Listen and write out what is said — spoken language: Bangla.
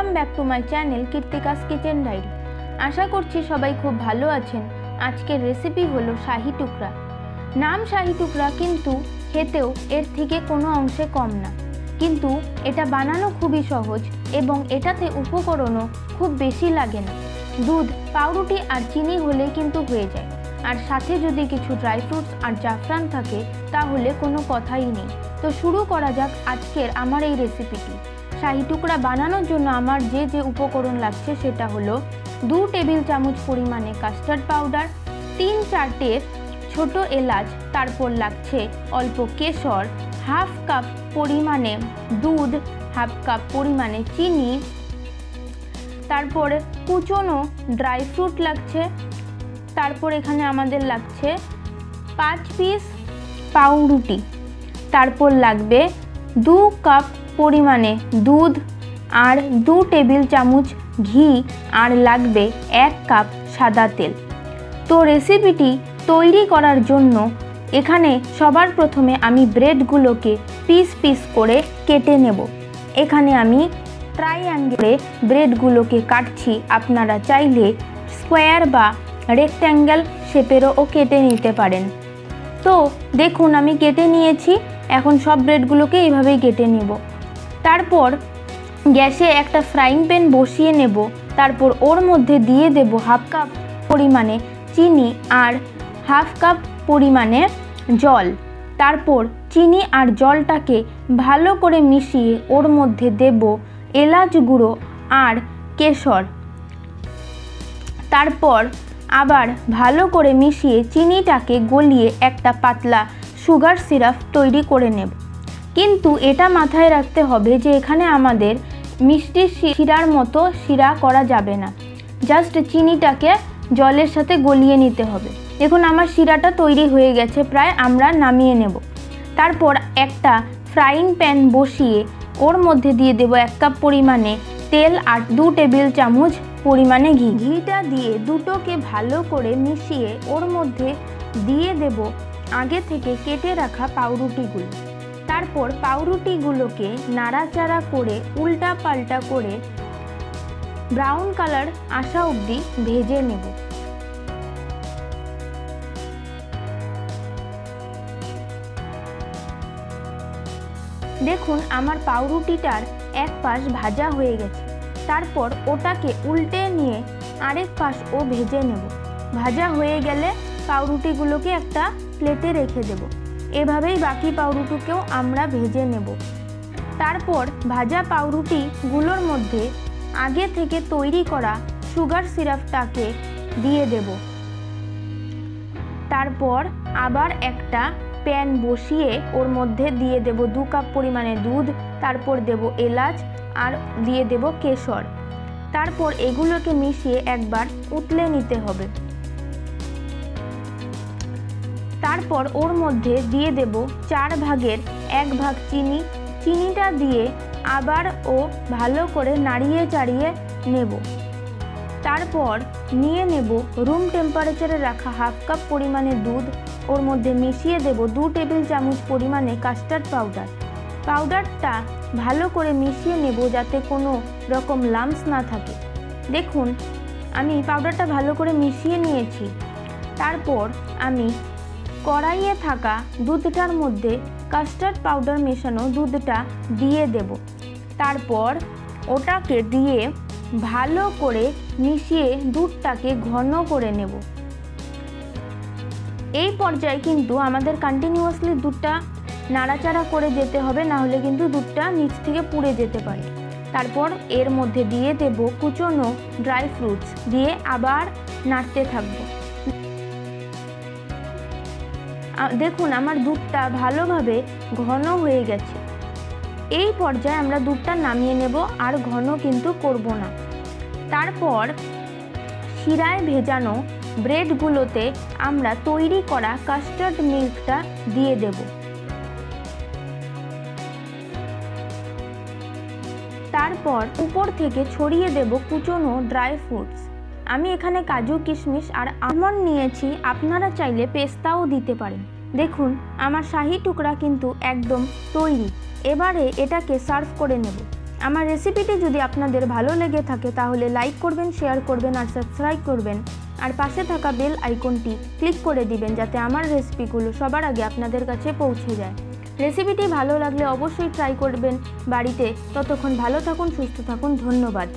Welcome back to my channel Kirtika's kitchen diary. আশা করছি সবাই খুব ভালো আছেন। আজকের রেসিপি হলো শাহি টুকরা। নাম শাহি টুকরা, কিন্তু খেতেও এর থেকে কোনো অংশে কম না। কিন্তু এটা বানানো খুবই সহজ এবং এটাতে উপকরণও খুব বেশি লাগে না। দুধ, পাউরুটি আর চিনি হলেই কিন্তু হয়ে যায়। আর সাথে যদি কিছু ড্রাই ফ্রুটস আর জাফরান থাকে তাহলে কোনো কথাই নেই। তো শুরু করা যাক আজকের আমার এই রেসিপিটি। শাহি টুকরা বানানোর জন্য আমার যে যে উপকরণ লাগছে সেটা হলো 2 টেবিল চামচ পরিমাণে কাস্টার্ড পাউডার, 3-4টে ছোট এলাচ, তারপর লাগছে অল্প কেশর, হাফ কাপ পরিমাণে দুধ, হাফ কাপ পরিমাণে চিনি, তারপরে কুচনো ড্রাই ফ্রুট লাগছে, তারপর এখানে আমাদের লাগছে 5 পিস পাউরুটি, তারপর লাগবে 2 কাপ পরিমাণে দুধ আর 2 টেবিল চামচ ঘি, আর লাগবে 1 কাপ সাদা তেল। তো রেসিপিটি তৈরি করার জন্য এখানে সবার প্রথমে আমি ব্রেডগুলোকে পিস পিস করে কেটে নেব। এখানে আমি ট্রাইঅ্যাঙ্গেলে ব্রেডগুলোকে কাটছি। আপনারা চাইলে স্কোয়ার বা রেক্ট্যাঙ্গেল শেপেরও কেটে নিতে পারেন। তো দেখুন আমি কেটে নিয়েছি। এখন সব ব্রেডগুলোকে এইভাবেই কেটে নেব। তারপর গ্যাসে একটা ফ্রাইং প্যান বসিয়ে নেব। তারপর ওর মধ্যে দিয়ে দেব হাফ কাপ পরিমাণে চিনি আর হাফ কাপ পরিমাণে জল। তারপর চিনি আর জলটাকে ভালো করে মিশিয়ে ওর মধ্যে দেব এলাচ গুঁড়ো আর কেশর। তারপর আবার ভালো করে মিশিয়ে চিনিটাকে গলিয়ে একটা পাতলা সুগার সিরাপ তৈরি করে নেব। কিন্তু এটা মাথায় রাখতে হবে যে এখানে আমাদের মিষ্টি শিরার মতো শিরা করা যাবে না, জাস্ট চিনিটাকে জলের সাথে গলিয়ে নিতে হবে। দেখুন আমার শিরাটা তৈরি হয়ে গেছে প্রায়, আমরা নামিয়ে নেব। তারপর একটা ফ্রাইং প্যান বসিয়ে ওর মধ্যে দিয়ে দেব 1 কাপ পরিমাণে তেল আর 2 টেবিল চামচ পরিমাণে ঘি। ঘিটা দিয়ে দুটোকে ভালো করে মিশিয়ে ওর মধ্যে দিয়ে দেব আগে থেকে কেটে রাখা পাউরুটিগুলো। তারপর পাউরুটিগুলোকে নাড়াচাড়া করে উল্টা পাল্টা করে ব্রাউন কালার আসা অবধি ভেজে নেব। দেখুন আমার পাউরুটিটার এক পাশ ভাজা হয়ে গেছে। তারপর ওটাকে উল্টে নিয়ে আরেক পাশও ভেজে নেব। ভাজা হয়ে গেলে পাউরুটিগুলোকে একটা প্লেটে রেখে দেব। এভাবেই বাকি পাউরুটিকেও আমরা ভেজে নেব। তারপর ভাজা পাউরুটিগুলোর মধ্যে আগে থেকে তৈরি করা সুগার সিরাপটাকে দিয়ে দেব। তারপর আবার একটা প্যান বসিয়ে ওর মধ্যে দিয়ে দেব 2 কাপ পরিমাণে দুধ, তারপর দেব এলাচ আর দিয়ে দেব কেশর। তারপর এগুলোকে মিশিয়ে একবার উতলে নিতে হবে। তারপর ওর মধ্যে দিয়ে দেব 4 ভাগের 1 ভাগ চিনি। চিনিটা দিয়ে আবার ভালো করে নাড়িয়ে চাড়িয়ে নেব। তারপর নিয়ে নেব রুম টেম্পারেচারে রাখা হাফ কাপ পরিমাণে দুধ। ওর মধ্যে মিশিয়ে দেব 2 টেবিল চামচ পরিমাণে কাস্টার্ড পাউডার। পাউডারটা ভালো করে মিশিয়ে নেব যাতে কোনো রকম লাম্পস না থাকে। দেখুন আমি পাউডারটা ভালো করে মিশিয়ে নিয়েছি। তারপর আমি কড়াইয়ে থাকা দুধটার মধ্যে কাস্টার্ড পাউডার মেশানো দুধটা দিয়ে দেব। তারপর ওটাকে দিয়ে ভালো করে মিশিয়ে দুধটাকে ঘন করে নেব। এই পর্যায়ে কিন্তু আমাদের কন্টিনিউয়াসলি দুধটা নাড়াচাড়া করে যেতে হবে, না হলে কিন্তু দুধটা নিচ থেকে পুড়ে যেতে পারে। তারপর এর মধ্যে দিয়ে দেব কুচনো ড্রাই ফ্রুটস, দিয়ে আবার নাড়তে থাকবো। দেখুন আমার দুধটা ভালোভাবে ঘন হয়ে গেছে। এই পর্যায়ে আমরা দুধটা নামিয়ে নেব, আর ঘন কিন্তু করব না। তারপর শিরায় ভেজানো ব্রেডগুলোতে আমরা তৈরি করা কাস্টার্ড মিল্কটা দিয়ে দেব। তারপর উপর থেকে ছড়িয়ে দেব কুচনো ড্রাই ফ্রুটস। আমি এখানে কাজু, কিশমিশ আর আমন্ড নিয়েছি, আপনারা চাইলে পেস্তাও দিতে পারেন। দেখুন আমার শাহি টুকরা কিন্তু একদম তৈরি। এবারে এটাকে সার্ভ করে নেব। আমার রেসিপিটি যদি আপনাদের ভালো লেগে থাকে তাহলে লাইক করবেন, শেয়ার করবেন আর সাবস্ক্রাইব করবেন, আর পাশে থাকা বেল আইকনটি ক্লিক করে দিবেন যাতে আমার রেসিপিগুলো সবার আগে আপনাদের কাছে পৌঁছে যায়। রেসিপিটি ভালো লাগলে অবশ্যই ট্রাই করবেন বাড়িতে। ততক্ষণ ভালো থাকুন, সুস্থ থাকুন। ধন্যবাদ।